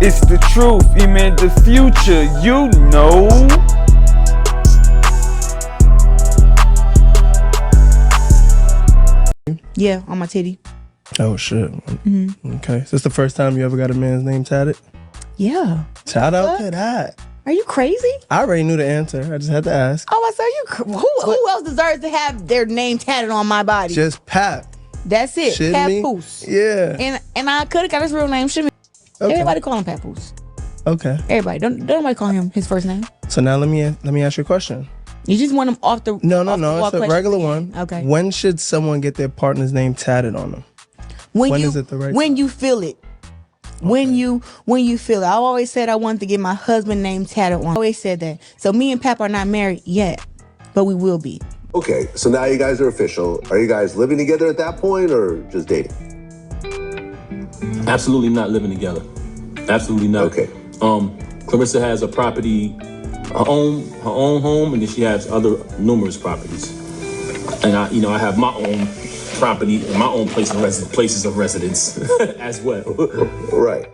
It's the truth, even the future, you know. Yeah, on my titty. Oh shit. Okay. Is this the first time you ever got a man's name tatted? Yeah. Shout out to that. Are you crazy? I already knew the answer. I just had to ask. Oh, I saw you. Who else deserves to have their name tatted on my body? Just Pap. That's it. Shit Papoose. Yeah. And I could have got his real name. Shimmy. Okay. Everybody call him Papoose. Okay. Everybody. Don't nobody call him his first name. So now let me ask you a question. You just want him off the No. off the It's a regular one. Okay. When should someone get their partner's name tatted on them? When is it the right when time? you feel it. When you feel it. I always said I wanted to get my husband name tatted on. I always said that. So me and Pap are not married yet, but we will be. Okay, so now you guys are official. Are you guys living together at that point or just dating? Absolutely not living together. Absolutely not. Okay. Claressa has a property, her own home, and then she has other numerous properties. And I have my own property and my own places of residence as well. Right.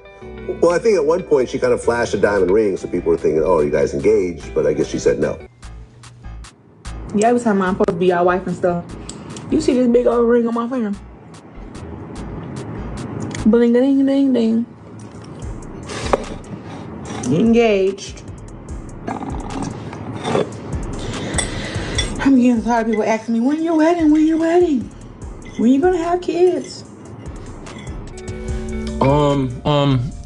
Well, I think at one point she kind of flashed a diamond ring, so people were thinking, oh, are you guys engaged? But I guess she said no. Yeah, every time I'm supposed to be our wife and stuff. You see this big old ring on my finger? Bling, ding, ding, ding. Engaged. I'm getting tired of people asking me, when your wedding? When your wedding? When you gonna have kids?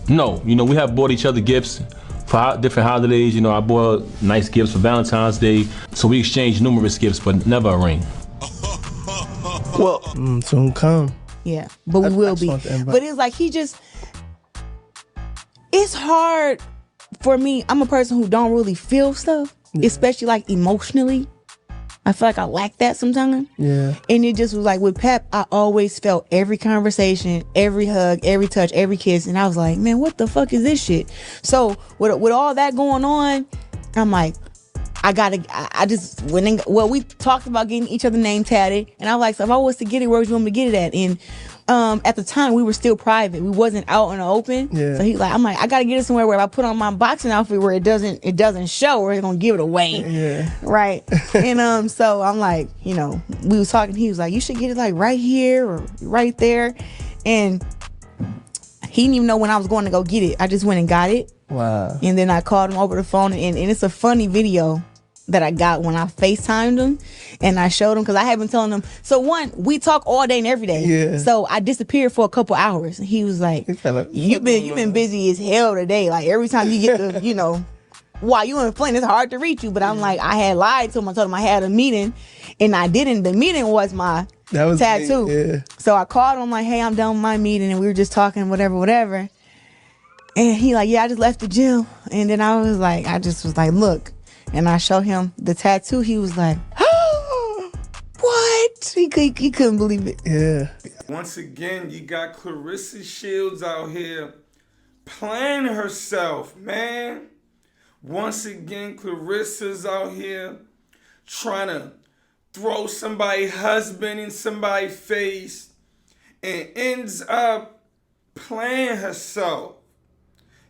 No. We have bought each other gifts for different holidays. I bought nice gifts for Valentine's Day. So we exchanged numerous gifts, but never a ring. Well, soon come. Yeah, but we will be. But it's like it's hard for me. I'm a person who don't really feel stuff, especially like emotionally. I feel like I lack that sometimes. Yeah. And it just was like with Pep, I always felt every conversation, every hug, every touch, every kiss. And I was like, man, what the fuck is this shit? So with all that going on, I'm like, we talked about getting each other name tatted. And I was like, so if I was to get it, where would you want me to get it at? And at the time we were still private. We wasn't out in the open. Yeah. So I'm like, I gotta get it somewhere where if I put on my boxing outfit where it doesn't show, or it's gonna give it away. Yeah. Right. And so I'm like, we was talking, he was like, you should get it like right here or right there. And he didn't even know when I was going to go get it. I just went and got it. Wow. And then I called him over the phone, and it's a funny video that I got when I FaceTimed him, and I showed him, because I had been telling him. So one, we talk all day and every day. Yeah. So I disappeared for a couple hours, and he was like, "You've been busy as hell today. Like every time you get to, while you in Flint, it's hard to reach you." But I'm like, I had lied to him. I told him I had a meeting, and I didn't. The meeting was my tattoo. Yeah. So I called him like, "Hey, I'm done with my meeting," and we were just talking, whatever. And he like, "Yeah, I just left the gym." And then I was like, look. And I showed him the tattoo. He was like, oh, what? He couldn't believe it. Yeah. Once again, you got Claressa Shields out here playing herself, man. Once again, Claressa's out here trying to throw somebody's husband in somebody's face and ends up playing herself.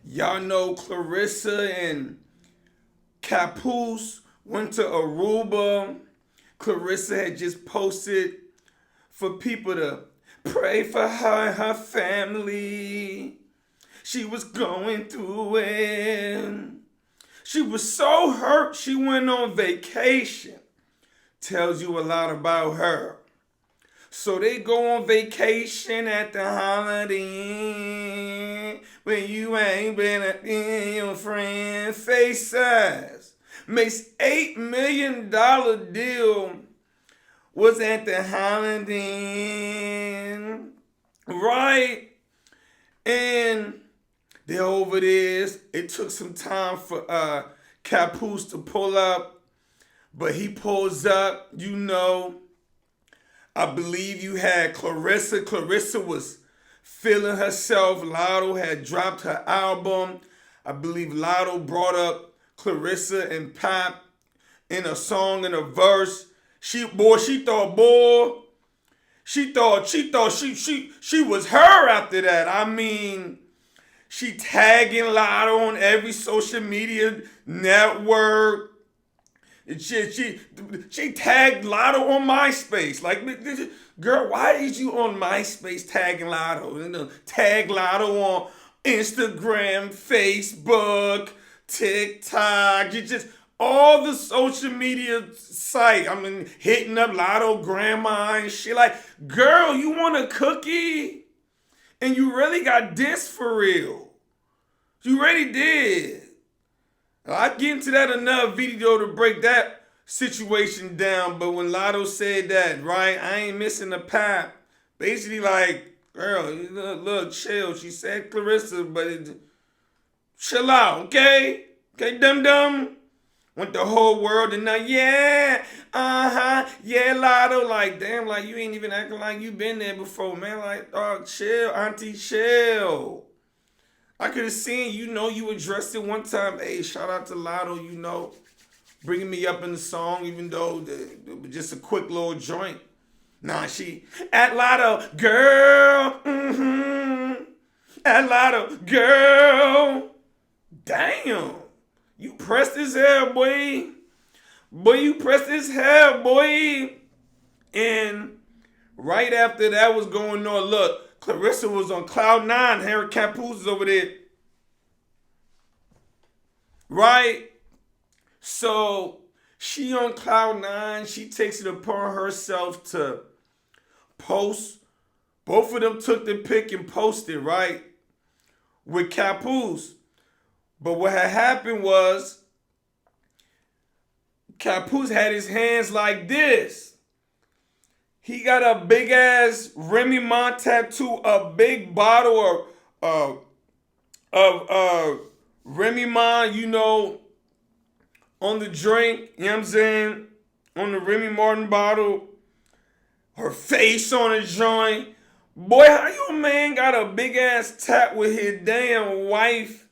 Y'all know Claressa and Papoose went to Aruba. Claressa had just posted for people to pray for her and her family. She was going through it. She was so hurt she went on vacation. Tells you a lot about her. So they go on vacation at the Holiday when you ain't been in your friend face size. Makes $8 million deal was at the Holiday, right? And they're over this. It took some time for Papoose to pull up, but he pulls up, I believe you had Claressa. Claressa was feeling herself. Lotto had dropped her album. I believe Lotto brought up Claressa and Pap in a song and a verse. She thought she was her after that. I mean, She tagging Lotto on every social media network. She tagged Lotto on MySpace. Like, girl, why is you on MySpace tagging Lotto? Tag Lotto on Instagram, Facebook, TikTok. You just all the social media site. I mean, hitting up Lotto grandma and shit. Like, girl, you want a cookie? And you really got this for real. You really did. I get into that another video to break that situation down, but when Lotto said that, right, I ain't missing a pap. Basically like, girl, look, chill. She said Claressa, but chill out, okay? Okay, dum-dum? Want the whole world to know, yeah, yeah, Lotto. Like, damn, like, you ain't even acting like you been there before, man. Like, dog, chill, auntie, chill. I could have seen, you addressed it one time. Hey, shout out to Lotto, bringing me up in the song, even though it was just a quick little joint. Nah, she, at Lotto, girl, at Lotto, girl. Damn. You pressed his hair, boy. Boy, you pressed his hair, boy. And right after that was going on, look, Claressa was on Clout 9. Harry Papoose is over there. Right? So she on Clout 9. She takes it upon herself to post. Both of them took the pic and posted, right? With Papoose. But what had happened was Papoose had his hands like this. He got a big ass Remy Ma tattoo, a big bottle of Remy Ma, on the drink, you know what I'm saying? On the Remy Martin bottle. Her face on a joint. Boy, how your man got a big ass tat with his damn wife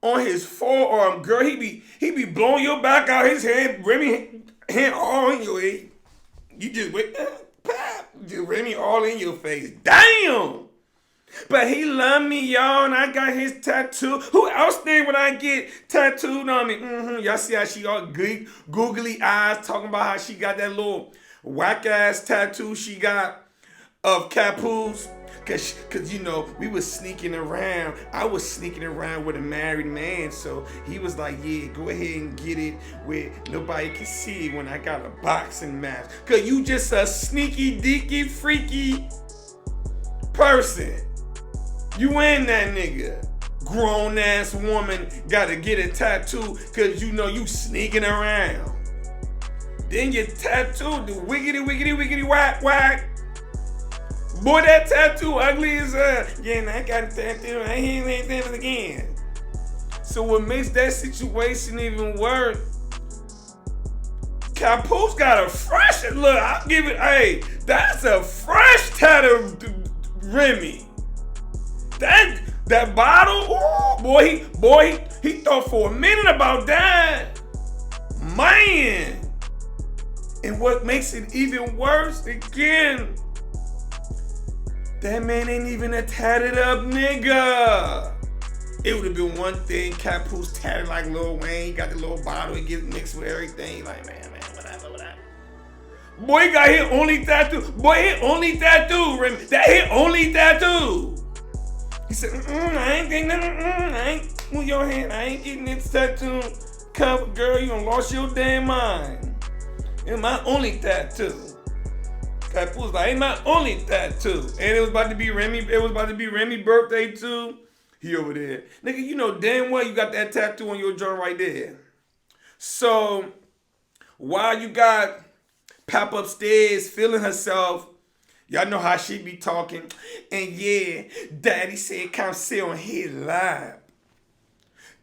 on his forearm, girl? He be blowing your back out. His hand, Remy, hand all in your head. You just wait, just Remy all in your face. Damn. But he love me, y'all, and I got his tattoo. Who else think when I get tattooed on me? Y'all see how she all googly eyes talking about how she got that little whack ass tattoo she got of Papoose. Cause we was sneaking around. I was sneaking around with a married man, so he was like, yeah, go ahead and get it where nobody can see it when I got a boxing match. Cause you just a sneaky, deaky, freaky person. You ain't that nigga. Grown ass woman gotta get a tattoo cause you sneaking around. Then you tattoo the wiggity, wiggity, wiggity, whack, whack. Boy, that tattoo ugly as hell. Yeah, and I got a tattoo. I ain't that again. So what makes that situation even worse, Papoose got a fresh look. I'll give it, hey, that's a fresh tattoo, Remy. That bottle, ooh, boy, he thought for a minute about that. Man. And what makes it even worse, again, that man ain't even a tatted up nigga. It would have been one thing, Papoose tatted like Lil Wayne. He got the little bottle, he gets mixed with everything. He like, man, whatever. Boy, he got his only tattoo. Boy, his only tattoo, Remy. That his only tattoo. He said, I ain't getting nothing, I ain't move your hand. I ain't getting this tattoo. Cover, girl, you done lost your damn mind. It's my only tattoo. Papoose like, ain't my only tattoo. And it was about to be Remy's birthday too. He over there. Nigga, you know damn well you got that tattoo on your joint right there. So, while you got Pap upstairs feeling herself, y'all know how she be talking. And yeah, daddy said come sit on his lap.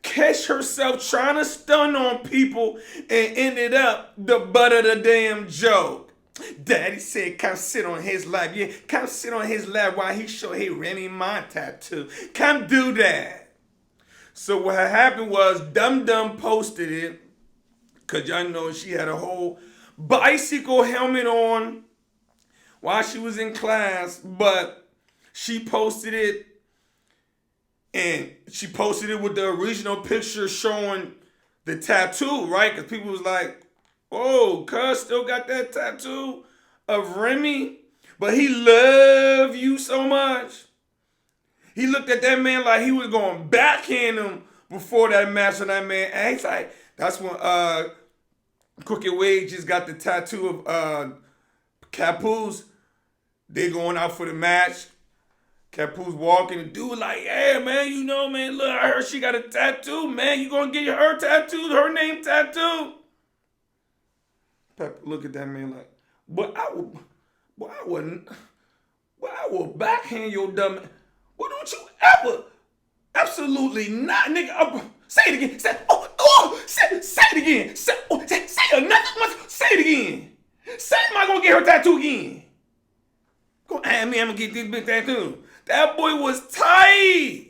Catch herself trying to stun on people and ended up the butt of the damn joke. Daddy said, come sit on his lap. Yeah, come sit on his lap while he show his Remy Ma tattoo. Come do that. So what had happened was Dum Dum posted it, because y'all know she had a whole bicycle helmet on while she was in class, but she posted it And she posted it with the original picture showing the tattoo, right? Because people was like, oh, cuz still got that tattoo of Remy. But he loved you so much. He looked at that man like he was going to backhand him before that match. And that man acts like, that's when Crooked Wade just got the tattoo of Papoose. They going out for the match. Papoose walking, the dude like, yeah, man, you know, man, look, I heard she got a tattoo, man. You gonna get her tattoo, her name tattoo? Pep look at that man like, I will backhand your dumb. Well, don't you ever, absolutely not, nigga. Say it again. Say it again. Say another one. Say it again. Say, am I gonna get her tattoo again? Go, I'm gonna get this big tattoo. That boy was tight.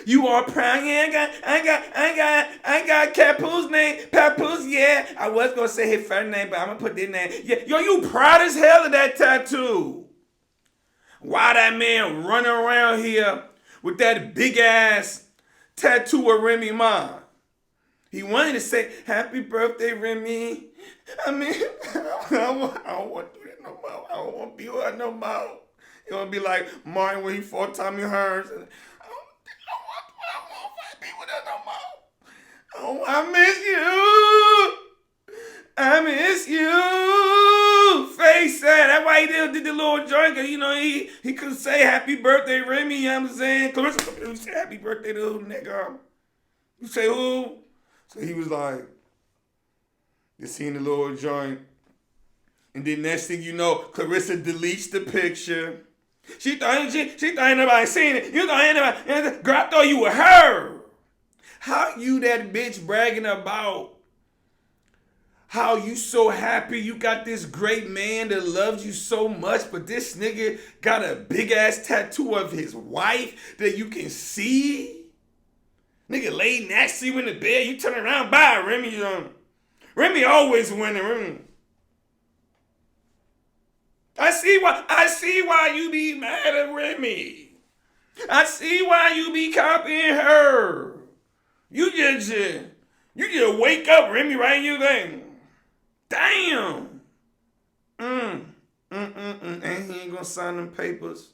You are proud? Yeah, I got Papoose name. Papoose, yeah. I was gonna say his first name, but I'm gonna put this name. Yeah, yo, you proud as hell of that tattoo. Why that man running around here with that big ass tattoo of Remy Ma? He wanted to say, happy birthday, Remy. I mean, I don't want to do that no more. I don't want to be with her no more. You want to be like Martin when he fought Tommy Hearns. I don't want to be with her no more. Oh, I miss you. Face sad. That's why he did the little joint. Cause, you know, he could say happy birthday, Remy. You know what I'm saying? Claressa say happy birthday to who, nigga? You say who? So he was like, just seeing the little joint. And then next thing you know, Claressa deletes the picture. She thought ain't nobody seen it. You thought ain't nobody, girl, I thought you were her. How you that bitch bragging about how you so happy you got this great man that loves you so much, but this nigga got a big ass tattoo of his wife that you can see? Nigga laid next to you in the bed, you turn around, bye, Remy. Remy always winning, Remy. I see why you be mad at Remy. I see why you be copying her. You just wake up, Remy, right? You think, damn. And he ain't gonna sign them papers.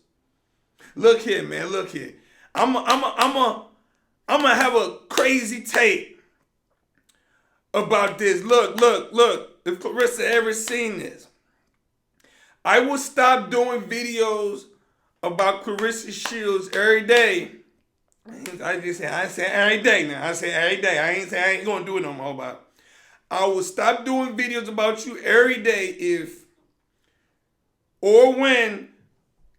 Look here, man. Look here. I'm gonna have a crazy take about this. Look. If Claressa ever seen this, I will stop doing videos about Claressa Shields every day. I say every day now. I say every day. I ain't gonna do it no more. But I will stop doing videos about you every day if or when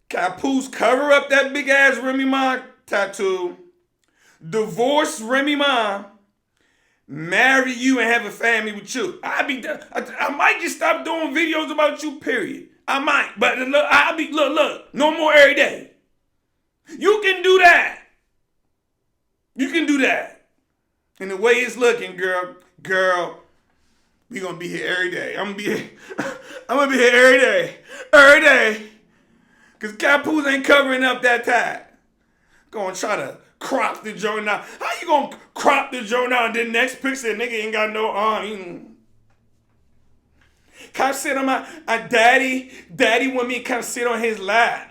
Papoose cover up that big ass Remy Ma tattoo, divorce Remy Ma, marry you and have a family with you. I might just stop doing videos about you, period. I might, but look, no more every day. You can do that. And the way it's looking, girl, we gonna be here every day. I'm gonna be here every day. Cause Papoose ain't covering up that tat. Gonna try to crop the joint out. How you gonna crop the joint out and then next picture, nigga ain't got no arm? Come sit on my daddy want me to come sit on his lap.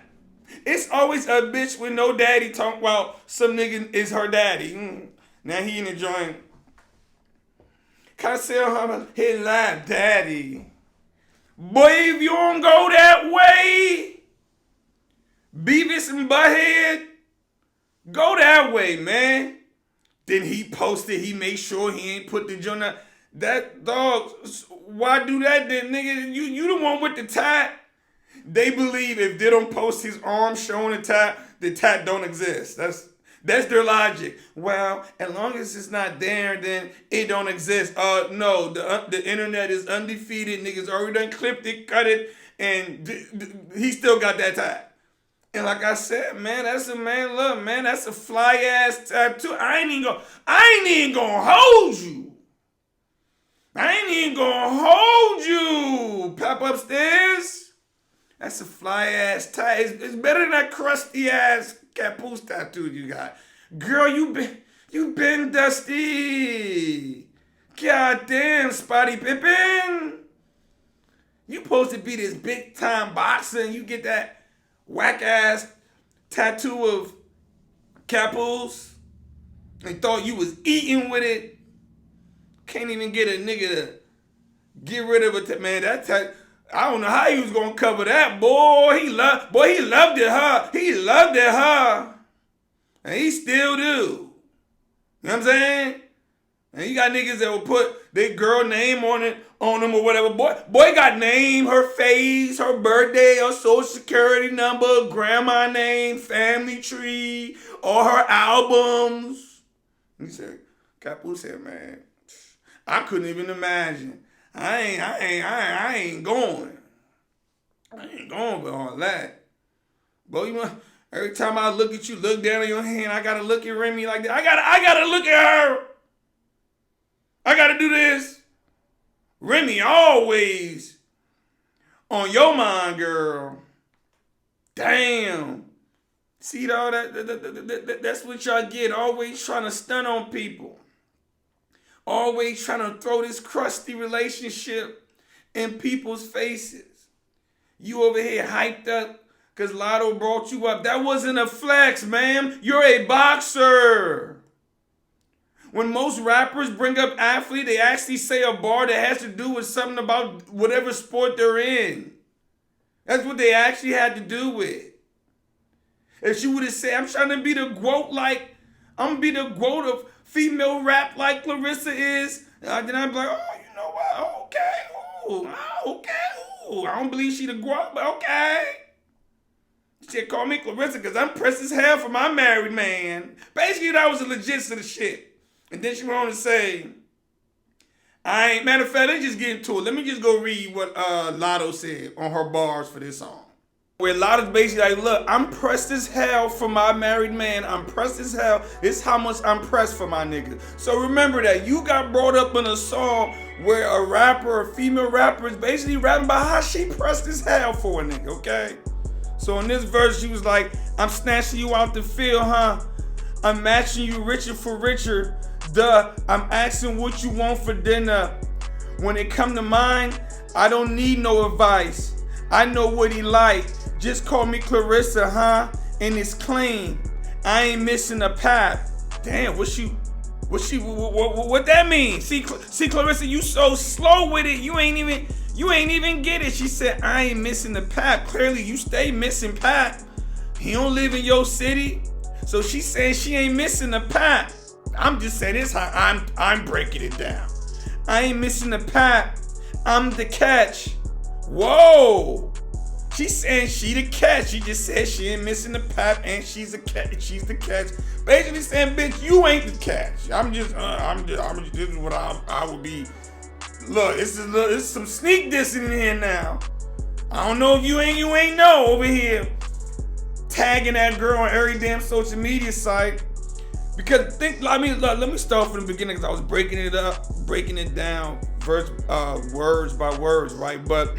It's always a bitch with no daddy talking about some nigga is her daddy. Now he in the joint. Come sit on his lap, daddy. Boy, if you don't go that way, Beavis and Butthead, go that way, man. Then he posted, he made sure he ain't put the joint out. That dog, why do that then, nigga? You the one with the tat. They believe if they don't post his arm showing the tat don't exist. That's their logic. Well, as long as it's not there, then it don't exist. No, the internet is undefeated. Niggas already done clipped it, cut it, and he still got that tat. And like I said, man, that's a fly ass tattoo. I ain't even gonna hold you. Pop upstairs. That's a fly ass tie. It's better than that crusty ass Papoose tattoo you got? Girl, you been dusty. Goddamn, Spotty Pippin. You supposed to be this big time boxer and you get that whack ass tattoo of Papoose and thought you was eating with it. Can't even get a nigga to get rid of it. Man, that tattoo. I don't know how he was gonna cover that. He loved it, huh? He loved it, huh? And he still do. You know what I'm saying? And you got niggas that will put their girl name on them or whatever. Boy got name, her face, her birthday, her social security number, grandma name, family tree, all her albums. He said, Papoose said, man, I couldn't even imagine. I ain't going. I ain't going with all that. But every time I look at you, look down at your hand, I gotta look at Remy like that. I gotta look at her. I gotta do this. Remy always on your mind, girl. Damn. See though, that's what y'all get. Always trying to stun on people. Always trying to throw this crusty relationship in people's faces. You over here hyped up because Lotto brought you up. That wasn't a flex, ma'am. You're a boxer. When most rappers bring up athlete, they actually say a bar that has to do with something about whatever sport they're in. That's what they actually had to do with. If she would have said, I'm trying to be the GOAT I'm gonna be the GOAT of female rap like Claressa is, then I'd be like, oh, you know what? Okay. I don't believe she the GOAT, but okay. She said, call me Claressa because I'm pressed as hell for my married man. Basically, that was the legit of the shit. And then she went on to say, matter of fact, let's just get into it. Let me just go read what Lotto said on her bars for this song. Where Lotto's basically like, look, I'm pressed as hell for my married man. I'm pressed as hell. This is how much I'm pressed for my nigga. So remember that you got brought up in a song where a rapper, a female rapper, is basically rapping about how she pressed as hell for a nigga, okay? So in this verse, she was like, I'm snatching you out the field, huh? I'm matching you richer for richer. Duh, I'm asking what you want for dinner. When it come to mine, I don't need no advice. I know what he like. Just call me Claressa, huh? And it's clean. I ain't missing a pap. Damn, what that mean? See, Claressa, you so slow with it. You ain't even get it. She said, I ain't missing the pap. Clearly, you stay missing pap. He don't live in your city. So she saying she ain't missing the pap. I'm just saying this how I'm breaking it down. I ain't missing the pap. I'm the catch. Whoa. She's saying she the catch. She just said she ain't missing the pap and she's the catch. She's the catch. Basically saying, bitch, you ain't the catch. This is what I would be. Look, it's some sneak dissing in here now. I don't know if you ain't know over here tagging that girl on every damn social media site. Because let me start from the beginning because I was breaking it down, words by words, right? But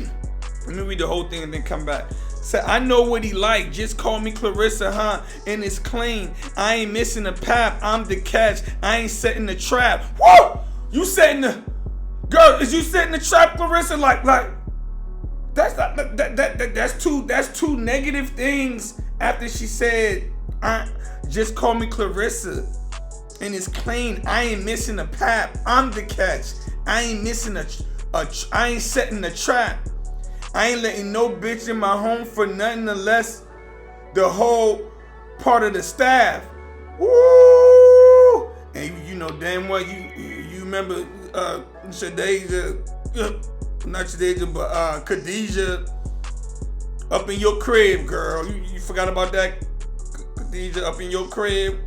let me read the whole thing and then come back. Say, I know what he like. Just call me Claressa, huh? And it's clean. I ain't missing a pap. I'm the catch. I ain't setting the trap. Woo! You setting the girl? Is you setting the trap, Claressa? Like that's two negative things. After she said, just call me Claressa, and it's clean. I ain't missing a pap. I'm the catch. I ain't missing I ain't setting a trap. I ain't letting no bitch in my home for nothing unless the whole part of the staff. Woo! And you know damn well you remember Shadeja, not Shadeja, but Khadijah up in your crib, girl. You forgot about that? Khadijah up in your crib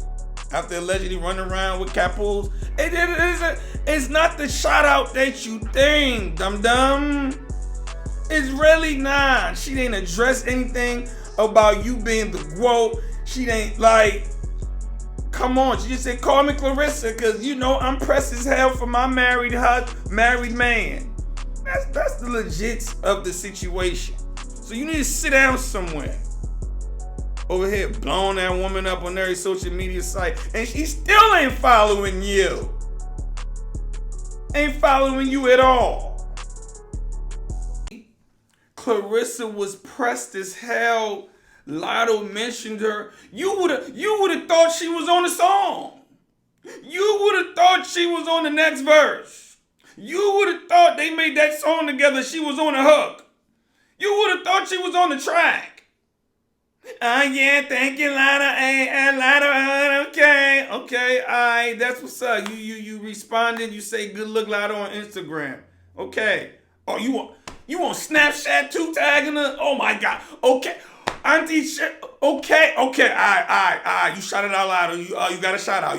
after allegedly running around with Papoose. It's not the shout out that you think, dum-dum. It's really not. She didn't address anything about you being the GOAT. She ain't like, come on. She just said, call me Claressa, because you know I'm pressed as hell for my married man. That's the legit of the situation. So you need to sit down somewhere. over here blowing that woman up on every social media site, and she still ain't following you. Ain't following you at all. Claressa was pressed as hell. Lotto mentioned her. You would have thought she was on the song. You would have thought she was on the next verse. You would have thought they made that song together. She was on the hook. You would have thought she was on the track. Yeah, thank you, Lotto. Lotto, okay, alright, that's what's up. You responded. You say good look, Lotto, on Instagram. Okay. Oh, you want Snapchat too, tagging her? Oh my God. Okay. Auntie, okay, alright. You shout it out loud. You got a shout out.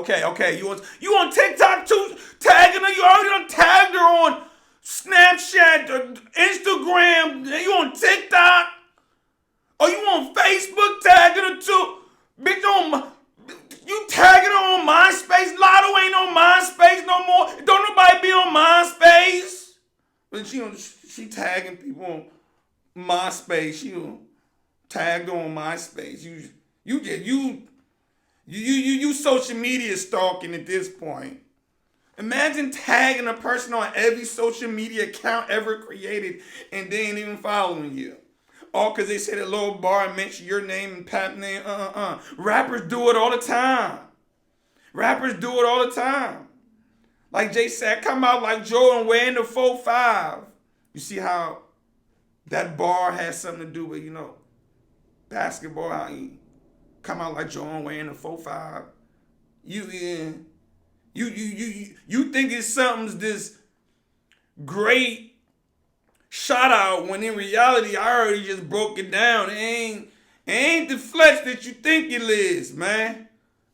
Okay. You on TikTok too, tagging her? You already done tagged her on Snapchat, Instagram. You on TikTok? Oh, you on Facebook tagging her too? Bitch, you tagging her on MySpace? Lotto ain't on MySpace no more. Don't nobody be on MySpace. But she tagging people on MySpace. She tagged on MySpace. You social media stalking at this point. Imagine tagging a person on every social media account ever created and they ain't even following you. All because they said a little bar and mention your name and Pap name. Rappers do it all the time. Like Jay said, come out like Jordan wearing the 4-5. You see how that bar has something to do with, basketball, how you come out like Jordan wearing the 4-5. You think it's something's this great shout out when in reality I already just broke it down. It ain't the flex that you think it is, man.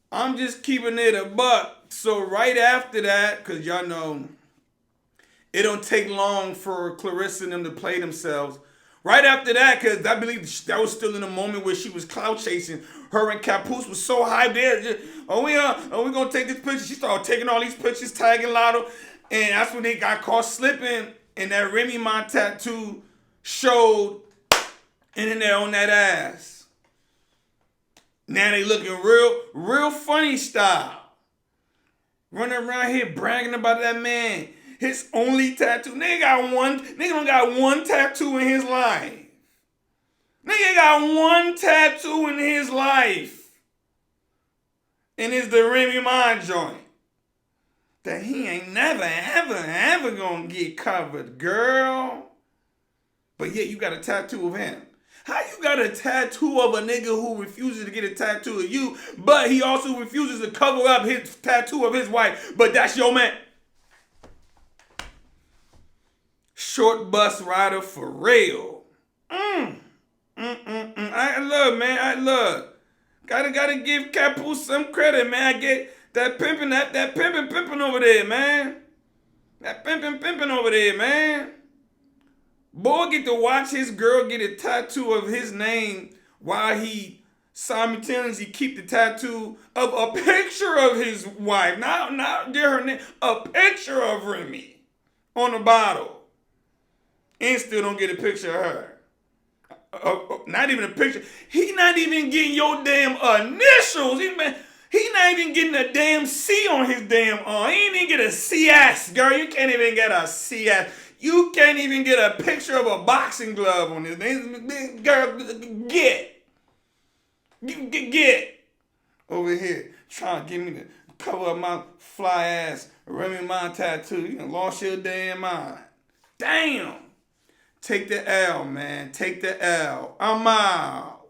I'm just keeping it a buck. So right after that, cause y'all know it don't take long for Claressa and them to play themselves. Right after that, cause I believe that was still in a moment where she was clout chasing. Her and Papoose was so hyped there. We gonna take this picture? She started taking all these pictures, tagging Lotto, and that's when they got caught slipping. And that Remy Ma tattoo showed in there on that ass. Now they looking real funny style. Running around here bragging about that man. His only tattoo. Nigga don't got one tattoo in his life. Nigga got one tattoo in his life. And it's the Remy Ma joint. That he ain't never, ever gonna get covered, girl. But yeah, you got a tattoo of him. How you got a tattoo of a nigga who refuses to get a tattoo of you, but he also refuses to cover up his tattoo of his wife, but that's your man? Short bus rider for real. I love. Gotta give Papoose some credit, man. I get that pimping over there, man. That pimping over there, man. Boy get to watch his girl get a tattoo of his name while he simultaneously keep the tattoo of a picture of his wife. Not her name, a picture of Remy on the bottle. And still don't get a picture of her. Not even a picture. He not even getting your damn initials. He not even getting a damn C on his damn arm. He ain't even get a CS, girl. You can't even get a CS. You can't even get a picture of a boxing glove on his name. Girl, get over here trying to get me to cover up my fly ass Remy Ma tattoo. You done lost your damn mind. Damn. Take the L, man. Take the L. I'm out.